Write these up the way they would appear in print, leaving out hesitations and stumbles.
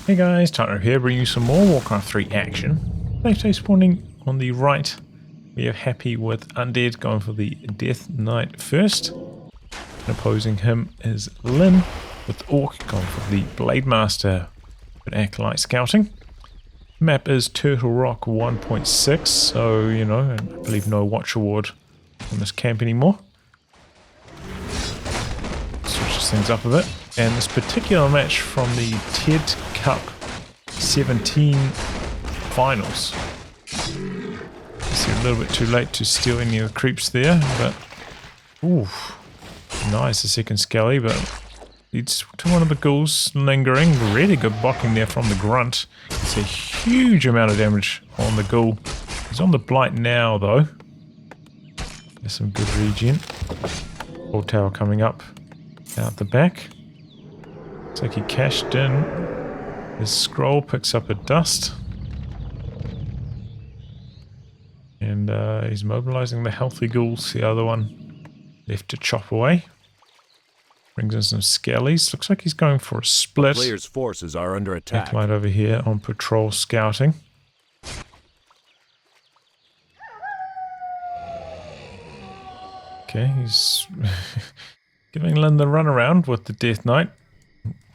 Hey guys, Tyro here, bringing you some more Warcraft 3 action. Today spawning on the right, we are happy with Undead going for the Death Knight first. And opposing him is Lyn with Orc going for the Blade Master with Acolyte Scouting. Map is Turtle Rock 1.6, so you know, I believe no Watch Award on this camp anymore. Switches things up a bit. And this particular match from the TED Cup 17 finals. It's a little bit too late to steal any of the creeps there, but ooh, nice, the second Skelly, but leads to one of the ghouls lingering. Really good blocking there from the grunt. It's a huge amount of damage on the ghoul. He's on the blight now though. There's some good regen. Old tower coming up out the back. Looks like he cashed in. His scroll picks up a dust. And he's mobilizing the healthy ghouls. The other one left to chop away. Brings in some skellies. Looks like he's going for a split. The player's forces are under attack. Acolyte over here on patrol scouting. Okay, he's giving Lyn the runaround with the Death Knight.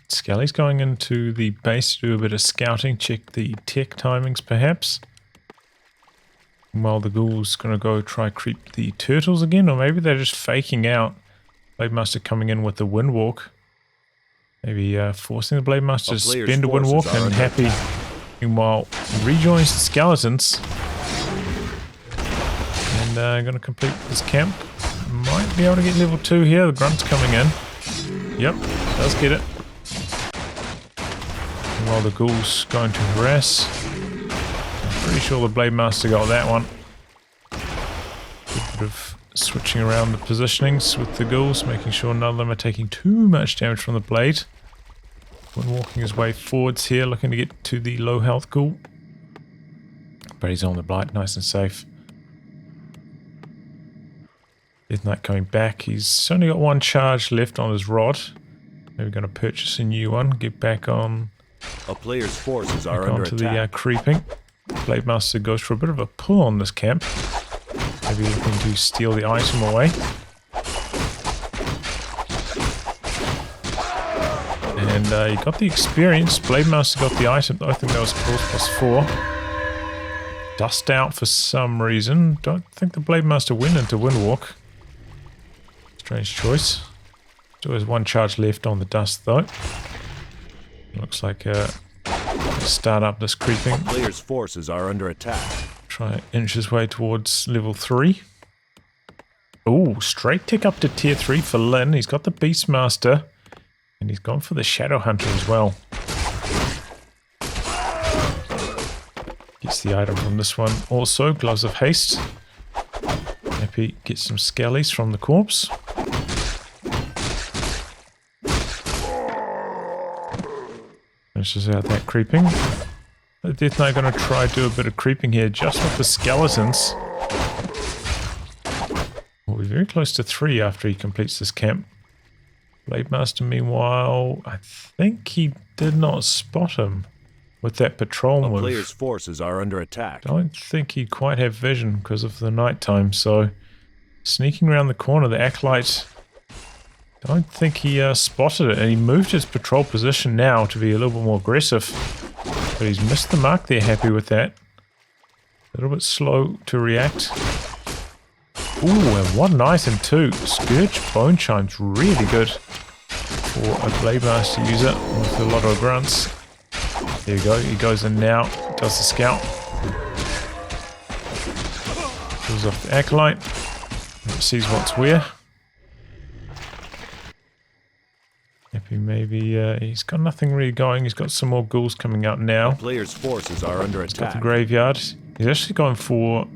Skelly's going into the base to do a bit of scouting, check the tech timings perhaps. While the ghoul's going to go try creep the turtles again, or maybe they're just faking out. Blade Master coming in with the Windwalk. Maybe forcing the Blade Master to spend a Windwalk, and Happy meanwhile rejoins the skeletons. And going to complete this camp. Might be able to get level 2 here. The grunt's coming in. Yep, does get it. While the ghoul's going to harass. I'm pretty sure the Blade Master got that one. Good bit of switching around the positionings with the ghouls, making sure none of them are taking too much damage from the blade. When walking his way forwards here, looking to get to the low health ghoul. But he's on the blight, nice and safe. Death Knight coming back. He's only got one charge left on his rod. Maybe going to purchase a new one, get back on. A player's forces are under attack. The creeping. Blade Master goes for a bit of a pull on this camp. Maybe looking to steal the item away. And he got the experience. Blade Master got the item. I think that was Claws +4. Dust out for some reason. Don't think the Blade Master went into Windwalk. Strange choice. Still has one charge left on the dust though. Looks like start up this creeping. Player's forces are under attack. Try and inch his way towards level 3. Oh, straight tick up to tier 3 for Lyn. He's got the Beastmaster. And he's gone for the Shadow Hunter as well. Gets the item from this one also. Gloves of Haste. Happy gets some skellies from the corpse. Finishes out that creeping. The Death Knight going to try to do a bit of creeping here just with the skeletons. We'll be very close to 3 after he completes this camp. Blade Master meanwhile, I think he did not spot him with that patrol move. The player's forces are under attack. I don't think he'd quite have vision because of the nighttime, so sneaking around the corner, the Acolyte, I don't think he spotted it, and he moved his patrol position now to be a little bit more aggressive. But he's missed the mark there, Happy with that. A little bit slow to react. Ooh, and 1 item too. Scourge Bone Chime's really good for a Blade Master user with a lot of grunts. There you go, he goes in now, does the scout. Kills off the Acolyte. Sees what's where. Happy maybe, he's got nothing really going. He's got some more ghouls coming out now. The player's forces are under He's attack. got the graveyard. He's actually going for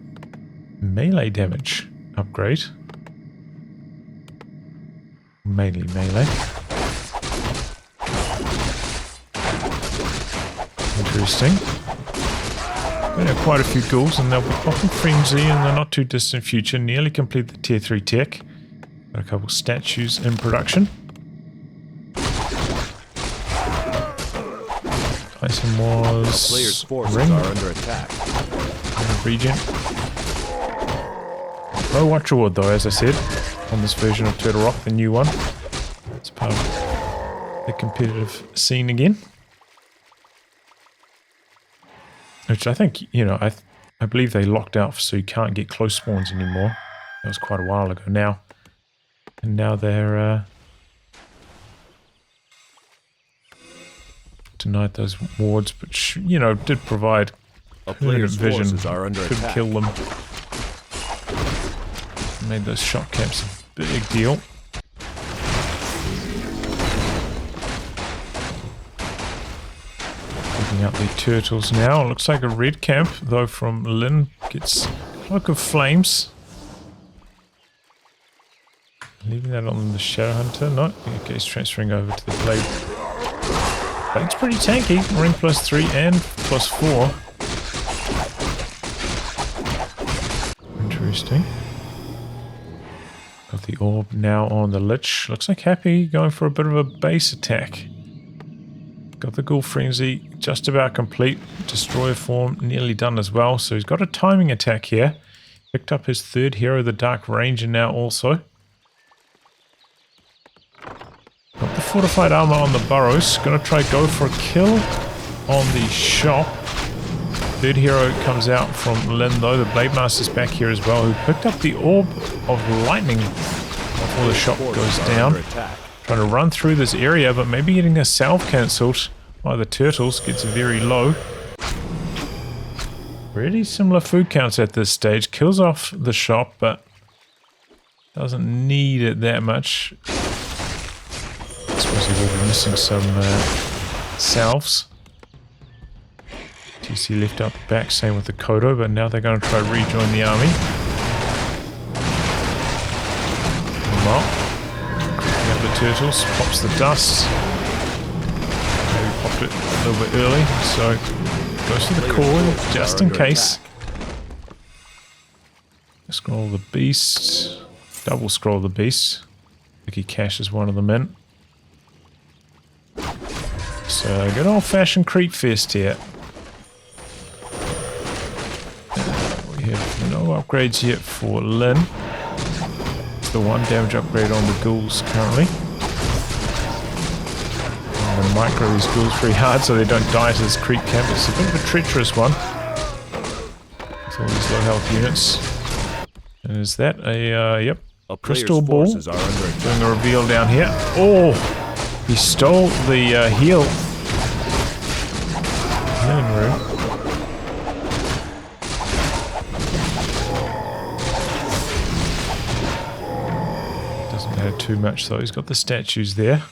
melee damage upgrade. Mainly melee. Interesting. We have quite a few ghouls and they'll be popping Frenzy in the not too distant future. Nearly complete the tier 3 tech. Got a couple statues in production. Item was Players' forces ring. are under attack. Regen. No Watch Award though, as I said, on this version of Turtle Rock, the new one. It's part of the competitive scene again. Which I think, you know, I believe they locked out so you can't get close spawns anymore. That was quite a while ago now. And now they're denied those wards, which, you know, did provide A player's vision. forces are under Couldn't attack. kill them. Made those shot camps a big deal. Taking out the turtles now. Looks like a red camp, though, from Lyn. Gets Cloak of Flames. Leaving that on the Shadow Hunter. No, okay, he's transferring over to the Blade. Blade's pretty tanky. Ring +3 and +4. Interesting. Got the orb now on the Lich. Looks like Happy going for a bit of a base attack. Got the Ghoul Frenzy just about complete. Destroyer form nearly done as well. So he's got a timing attack here. Picked up his third hero, the Dark Ranger, now also. Got the fortified armor on the burrows. Gonna try go for a kill on the shop. Third hero comes out from Lyn though. The Blade Master's back here as well, who picked up the Orb of Lightning before the shop goes down. Trying to run through this area, but maybe getting a salve cancelled by the turtles. Gets very low. Really similar food counts at this stage. Kills off the shop, but doesn't need it that much. I suppose he will be missing some salves. TC left out the back, same with the Kodo, but now they're going to try rejoin the army. Well, cracking up the turtles, pops the dust. Maybe popped it a little bit early, so goes for the core just in case. Scroll the beast, double scroll the beast. I think he cashes one of them in. So good old-fashioned creep fest here. We have no upgrades yet for Lyn. It's the one damage upgrade on the ghouls currently. I'm going to micro these ghouls pretty hard so they don't die to this creep camp. It's a bit of a treacherous one. With all these low health units. And is that a, yep, crystal ball. Doing a reveal down here. Oh! He stole the healing room. Doesn't matter too much though. He's got the statues there.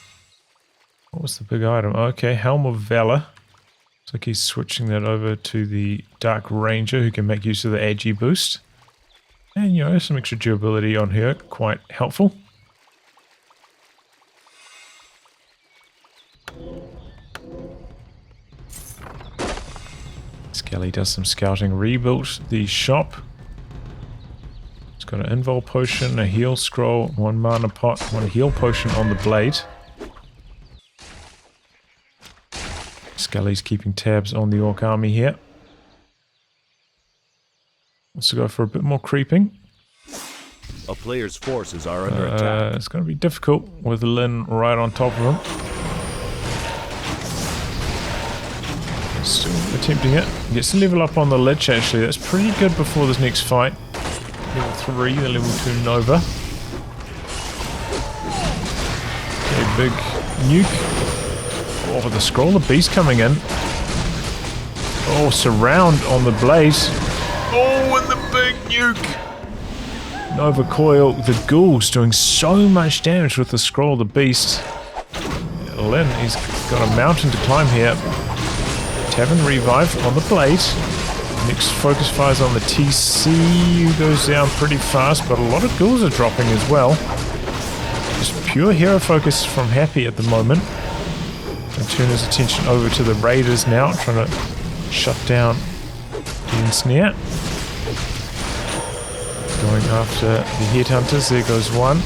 What was the big item? Okay, Helm of Valor. Looks like he's switching that over to the Dark Ranger, who can make use of the Agi boost. And, you know, some extra durability on her. Quite helpful. Skelly does some scouting, rebuilt the shop. It's got an invul potion, a heal scroll, one mana pot, one heal potion on the blade. Skelly's keeping tabs on the Orc army here. Let's go for a bit more creeping. A player's forces are under attack. It's going to be difficult with Lyn right on top of him. Still attempting it. Gets to level up on the Lich actually. That's pretty good before this next fight. Level 3, the level 2 Nova. Okay, big nuke. Oh, the Scroll of Beast coming in. Oh, surround on the blaze. Oh, and the big nuke. Nova Coil. The Ghouls doing so much damage with the Scroll of the Beast. Lyn, he's got a mountain to climb here. Tavern Revive on the blade. Next focus fires on the TC, who goes down pretty fast, but a lot of ghouls are dropping as well. Just pure hero focus from Happy at the moment. And turn his attention over to the Raiders now, trying to shut down the Ensnare. Going after the Headhunters, there goes one.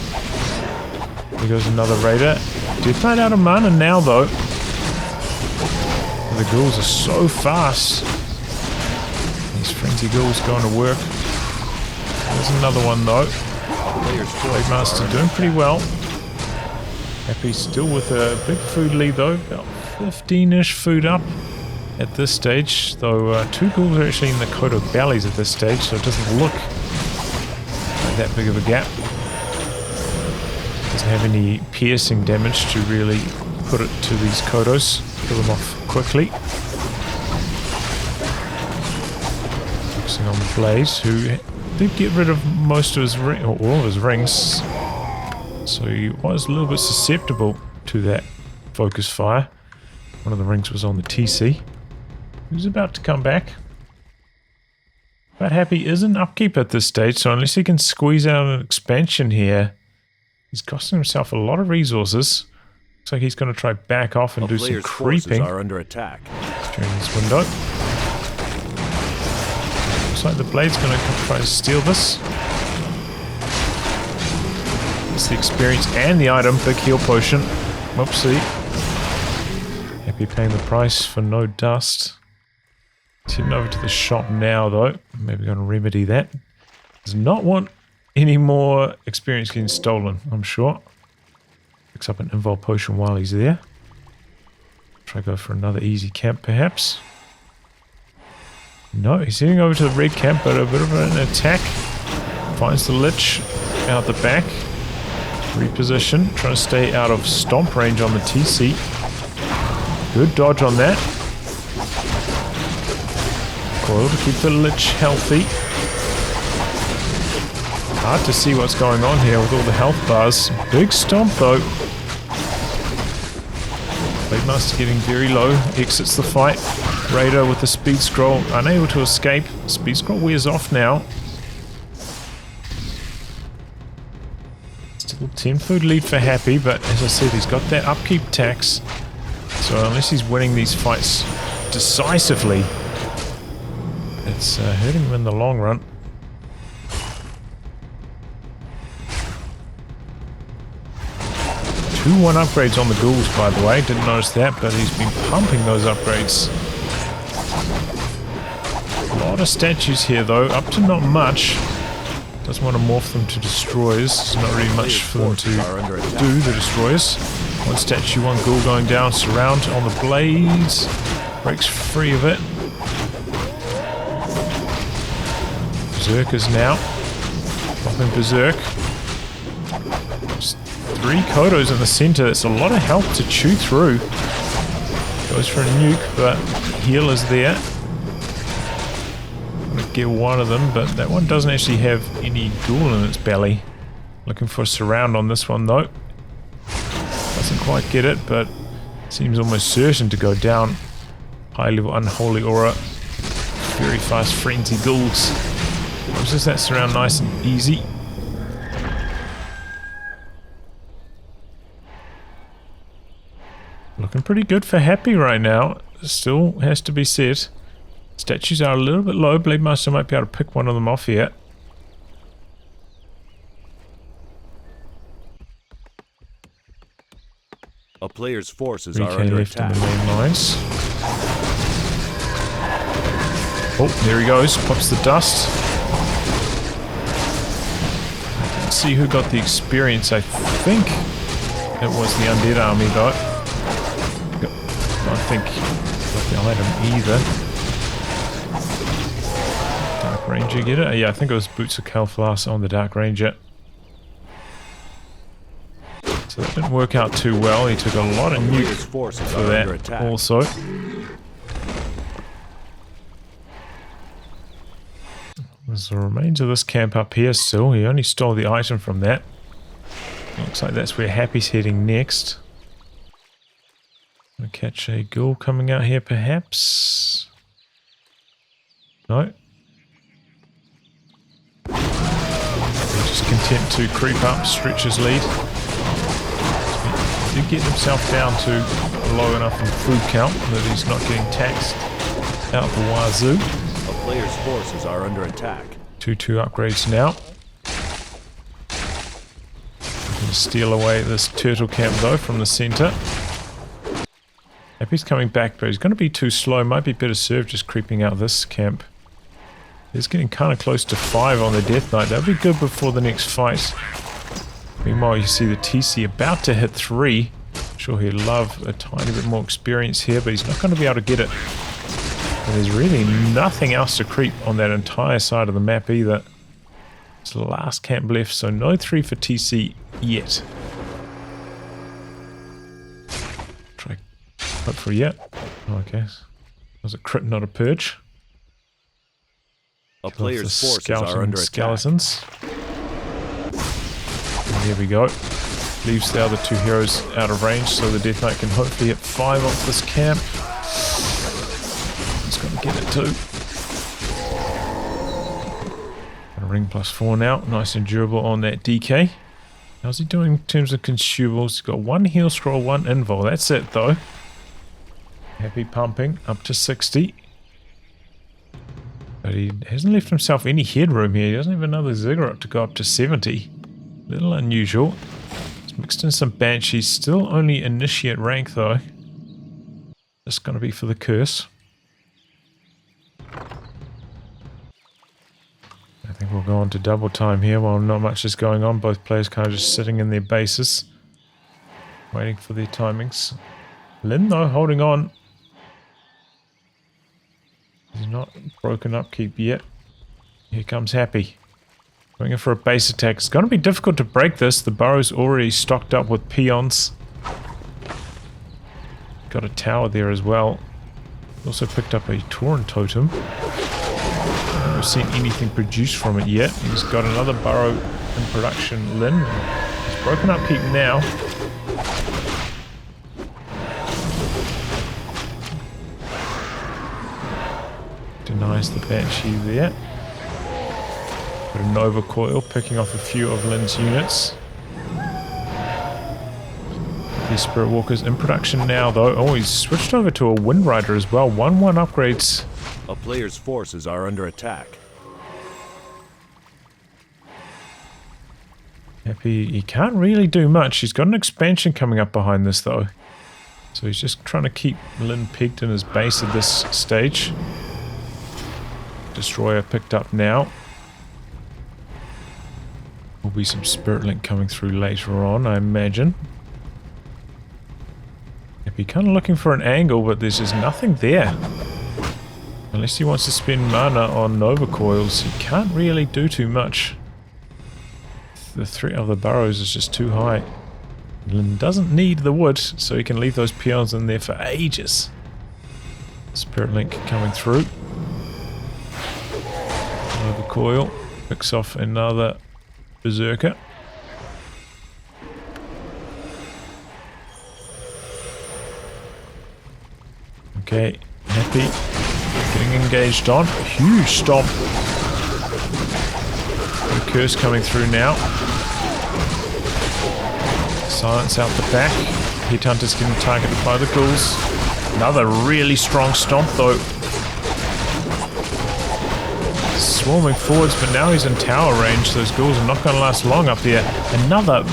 There goes another Raider. Death Knight out of mana now though. the ghouls are so fast. These frenzy ghouls going to work. There's another one though. Blade Master doing pretty well. Happy still with a big food lead though, about 15-ish food up at this stage. Though 2 ghouls are actually in the Kodo bellies at this stage, so it doesn't look like that big of a gap. Doesn't have any piercing damage to really put it to these Kodos. Kill them off quickly. Focusing on the Blaze, who did get rid of most of his or all of his rings. So he was a little bit susceptible to that focus fire. One of the rings was on the TC. He's about to come back. But Happy is an upkeep at this stage, so unless he can squeeze out an expansion here, he's costing himself a lot of resources. Looks like he's going to try back off and do some creeping are under attack during this window. Looks like the Blade's going to try to steal this. It's the experience and the item. Big heal potion. Whoopsie. Happy paying the price for no dust. He's heading over to the shop now though. Maybe going to remedy that. Does not want any more experience getting stolen, I'm sure. Picks up an invul potion while he's there. Try to go for another easy camp perhaps. No, he's heading over to the red camp, but a bit of an attack. Finds the Lich out the back. Reposition, trying to stay out of stomp range on the TC. Good dodge on that. Coil to keep the Lich healthy. Hard to see what's going on here with all the health bars. Big stomp though. Blade Master getting very low, exits the fight. Raider with the speed scroll, unable to escape. Speed scroll wears off now. Still 10 food lead for Happy, but as I said, he's got that upkeep tax. So unless he's winning these fights decisively, it's hurting him in the long run. Two 1 upgrades on the ghouls, by the way. Didn't notice that, but he's been pumping those upgrades. A lot of statues here, though. Up to not much. Doesn't want to morph them to destroyers. There's not really much for them to do, the destroyers. 1 statue, 1 ghoul going down. Surround on the Blaze. Breaks free of it. Berserkers now. Dropping Berserk. Just 3 Kodos in the center. That's a lot of health to chew through. Goes for a nuke, but heal is there. Gonna get one of them, but that one doesn't actually have any ghoul in its belly. Looking for a surround on this one though. Doesn't quite get it, but seems almost certain to go down. High level unholy aura. Very fast frenzy ghouls. Just that surround nice and easy. Looking pretty good for Happy right now. Still has to be said. Statues are a little bit low. Blade Master might be able to pick one of them off here. A player's forces are under left attack. in the main lines. Oh, there he goes. Pops the dust. I didn't see who got the experience. I think it was the Undead army though. I think not the item either. Dark Ranger get it? Yeah, I think it was Boots of Calflas on the Dark Ranger. So that didn't work out too well. He took a lot of nuke for that also. There's the remains of this camp up here still. He only stole the item from that. Looks like that's where Happy's heading next. Gonna catch a ghoul coming out here perhaps. No. He's just content to creep up, stretch his lead. He did get himself down to low enough in food count that he's not getting taxed out the wazoo. A player's forces are under attack. 2-2 upgrades now. Steal away this turtle camp though from the center. Happy's coming back, but he's going to be too slow. Might be better served just creeping out this camp. He's getting kind of close to 5 on the Death Knight. That'll be good before the next fight. Meanwhile, you see the TC about to hit 3. Sure, he'd love a tiny bit more experience here, but he's not going to be able to get it. And there's really nothing else to creep on that entire side of the map either. It's the last camp left, so no 3 for TC yet. Try hope for yet. Oh, okay. Was a crit, not a purge. A player's forces are under skeletons. And here we go. Leaves the other 2 heroes out of range, so the Death Knight can hopefully hit 5 off this camp. He's going to get it too. A ring +4 now. Nice and durable on that DK. How's he doing in terms of consumables? He's got 1 heal scroll, 1 invul. That's it though. Happy pumping up to 60. But he hasn't left himself any headroom here. He doesn't have another ziggurat to go up to 70. Little unusual. He's mixed in some banshees. Still only initiate rank though. Just going to be for the curse. I think we'll go on to double time here while not much is going on. Both players kind of just sitting in their bases, waiting for their timings. Lyn though, holding on. He's not broken upkeep yet. Here comes Happy. Going in for a base attack. It's going to be difficult to break this. The burrow's already stocked up with peons. Got a tower there as well. Also picked up a Tauren totem. I've seen anything produced from it yet. He's got another burrow in production, Lyn. He's broken upkeep now. Denies the Banshee there. Got a Nova Coil picking off a few of Lyn's units. These Spirit Walkers in production now though. Oh, he's switched over to a Wind Rider as well. 1-1 upgrades. A player's forces are under attack. Happy, he can't really do much. He's got an expansion coming up behind this though. So he's just trying to keep Lyn pegged in his base at this stage. Destroyer picked up now. Will be some Spirit Link coming through later on, I imagine. Happy kind of looking for an angle, but there's just nothing there. Unless he wants to spend mana on Nova Coils, he can't really do too much. The threat of the burrows is just too high. Lyn doesn't need the wood, so he can leave those peons in there for ages. Spirit Link coming through. Nova Coil picks off another Berserker. Okay, Happy getting engaged on. A huge stomp. The curse coming through now. Silence out the back. Headhunter's getting targeted by the ghouls. Another really strong stomp though. Swarming forwards, but now he's in tower range. Those ghouls are not going to last long up there. Another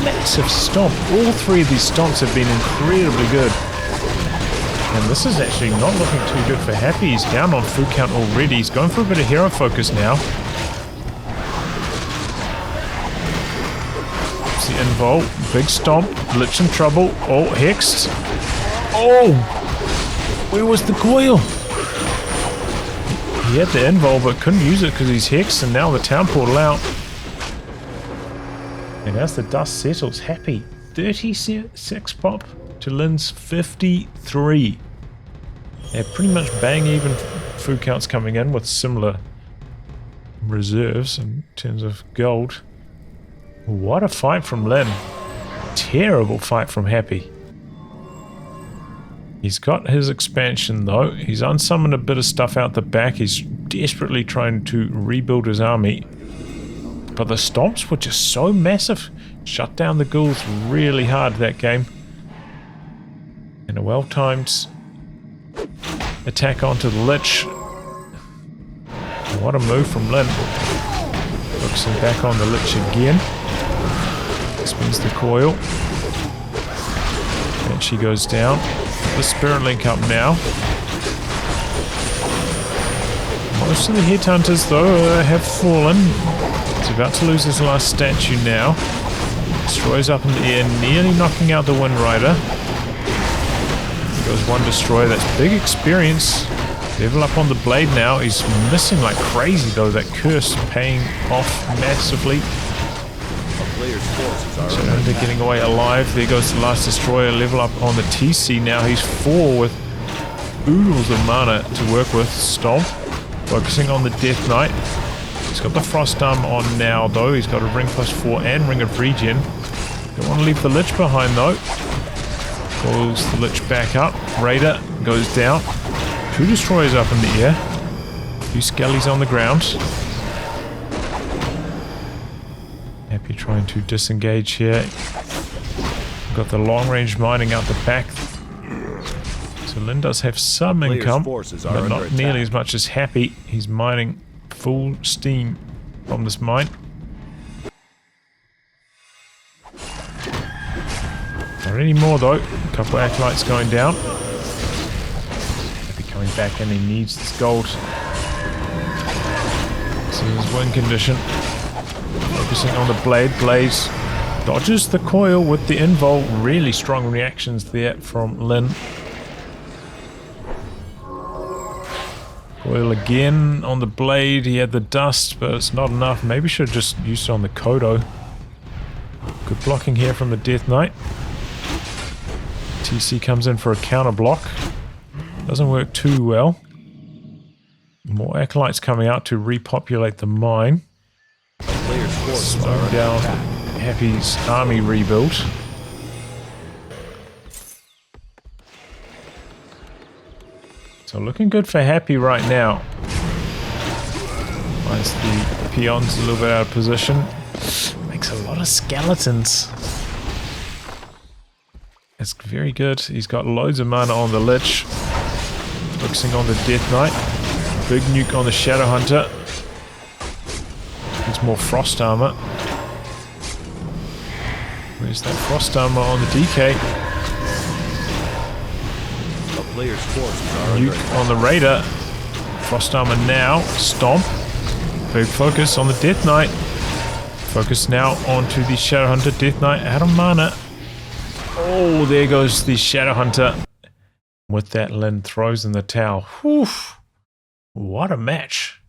massive stomp. All 3 of these stomps have been incredibly good. And this is actually not looking too good for Happy. He's down on food count already. He's going for a bit of hero focus now. It's the invul. Big stomp. Lich in trouble. Oh, hexed. Oh! Where was the coil? He had the invul but couldn't use it because he's hexed, and now the town portal out. And as the dust settles, Happy 36 pop to Lyn's 53. They're pretty much bang even food counts coming in with similar reserves in terms of gold. What a fight from Lyn. Terrible fight from Happy. He's got his expansion though. He's unsummoned a bit of stuff out the back. He's desperately trying to rebuild his army. But the stomps were just so massive. Shut down the ghouls really hard that game. And a well-timed attack onto the Lich. What a move from Lyn. Focusing back on the Lich again. Spins the coil. And she goes down. the Spirit Link up now. Most of the Headhunters, though, have fallen. He's about to lose his last statue now. Destroys up in the air, nearly knocking out the Wind Rider. There goes one destroyer. That's big experience. Level up on the blade now. He's missing like crazy, though. That curse paying off massively. So they're getting away alive. There goes the last destroyer. Level up on the TC now. He's 4 with oodles of mana to work with. Stomp. Focusing on the Death Knight. He's got the Frost Arm on now, though. He's got a Ring +4 and Ring of Regen. Don't want to leave the Lich behind, though. Pulls the Lich back up. Raider goes down. 2 destroyers up in the air. A few skellies on the ground. Happy trying to disengage here. Got the long range mining out the back. So Lyn does have some income, but not nearly as much as Happy. He's mining full steam from this mine. Not anymore though. A couple of acolytes going down. Happy coming back and he needs this gold. So his win condition. Focusing on the blade. Blaze dodges the coil with the invul. Really strong reactions there from Lyn. Coil again on the blade. He had the dust, but it's not enough. Maybe should have just used it on the Kodo. Good blocking here from the Death Knight. TC comes in for a counter block. Doesn't work too well. More acolytes coming out to repopulate the mine. Slowing down Happy's army rebuild. So looking good for Happy right now. Finds the peons a little bit out of position. Makes a lot of skeletons. That's very good. He's got loads of mana on the Lich. Focusing on the Death Knight. Big nuke on the Shadow Hunter. Needs more Frost Armor. Where's that Frost Armor on the DK? Nuke on the Raider. Frost Armor now. Stomp. Big focus on the Death Knight. Focus now onto the Shadow Hunter. Death Knight out of mana. Oh, there goes the Shadow Hunter. With that, Lyn throws in the towel. Whew. What a match.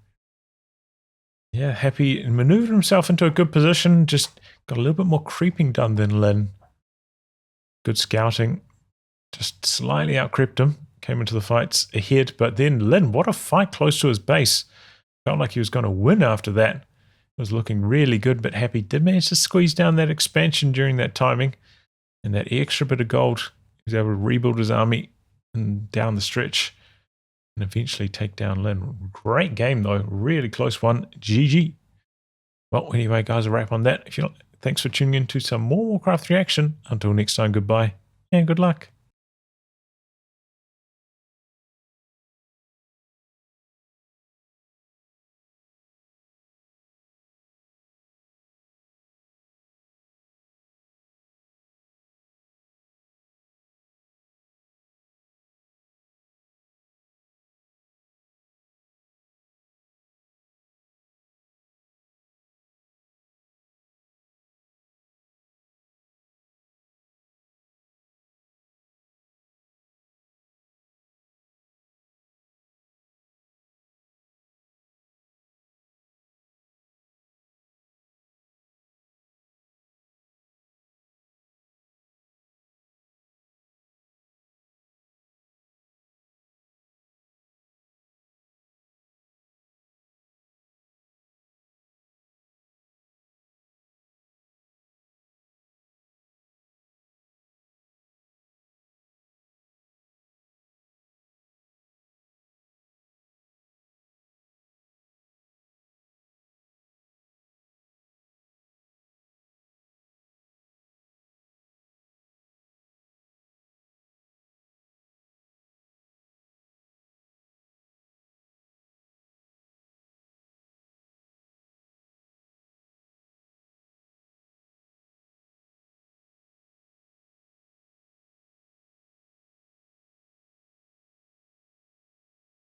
Yeah, Happy maneuvered himself into a good position. Just got a little bit more creeping done than Lyn. Good scouting. Just slightly outcrept him. Came into the fights ahead. But then Lyn, what a fight close to his base. Felt like he was going to win after that. It was looking really good, but Happy did manage to squeeze down that expansion during that timing. And that extra bit of gold, he was able to rebuild his army and down the stretch and eventually take down Lyn. Great game though, really close one. GG. Well, anyway, guys, a wrap on that. Thanks for tuning in to some more Warcraft 3 action. Until next time, goodbye and good luck.